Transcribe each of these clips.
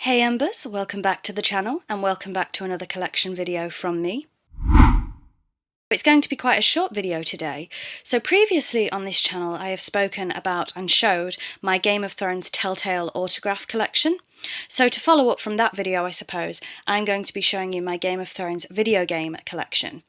Hey Embers, welcome back to the channel and welcome back to another collection video from me. It's going to be quite a short video today. So previously on this channel I have spoken about and showed my Game of Thrones Telltale autograph collection. So to follow up from that video, I suppose, I'm going to be showing you my Game of Thrones video game collection.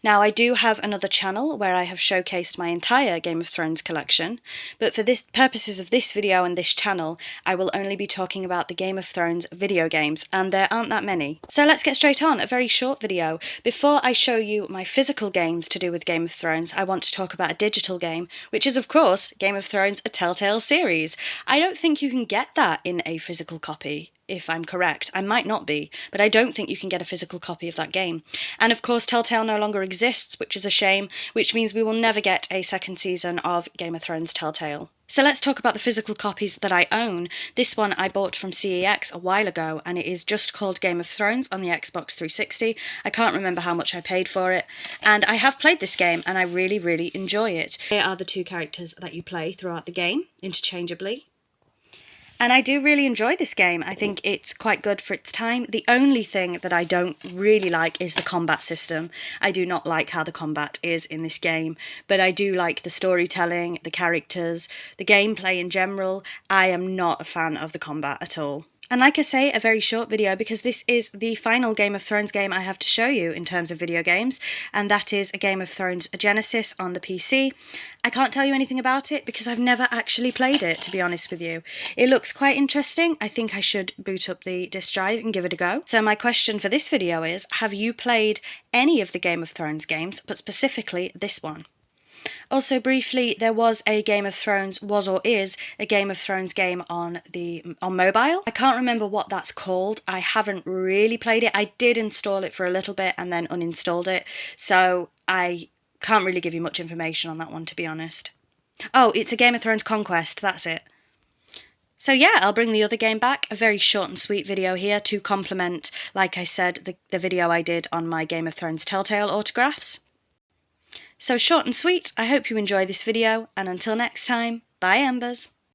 Now, I do have another channel where I have showcased my entire Game of Thrones collection, but for purposes of this video and this channel, I will only be talking about the Game of Thrones video games, and there aren't that many. So let's get straight on, a very short video. Before I show you my physical games to do with Game of Thrones, I want to talk about a digital game, which is of course Game of Thrones, a Telltale series. I don't think you can get that in a physical copy. If I'm correct. I might not be, but I don't think you can get a physical copy of that game. And of course Telltale no longer exists, which is a shame, which means we will never get a second season of Game of Thrones Telltale. So let's talk about the physical copies that I own. This one I bought from CEX a while ago, and it is just called Game of Thrones on the Xbox 360. I can't remember how much I paid for it, and I have played this game and I really, really enjoy it. Here are the two characters that you play throughout the game, interchangeably. And I do really enjoy this game. I think it's quite good for its time. The only thing that I don't really like is the combat system. I do not like how the combat is in this game, but I do like the storytelling, the characters, the gameplay in general. I am not a fan of the combat at all. And like I say, a very short video because this is the final Game of Thrones game I have to show you in terms of video games, and that is a Game of Thrones Genesis on the PC. I can't tell you anything about it because I've never actually played it, to be honest with you. It looks quite interesting. I think I should boot up the disk drive and give it a go. So my question for this video is, have you played any of the Game of Thrones games, but specifically this one? Also briefly, there was a Game of Thrones, or is a Game of Thrones game on mobile. I can't remember what that's called. I haven't really played it. I did install it for a little bit and then uninstalled it, so I can't really give you much information on that one, to be honest. Oh, it's a Game of Thrones Conquest, that's it. So yeah, I'll bring the other game back, a very short and sweet video here to complement, like I said, the video I did on my Game of Thrones Telltale autographs. So short and sweet, I hope you enjoy this video, and until next time, bye Embers!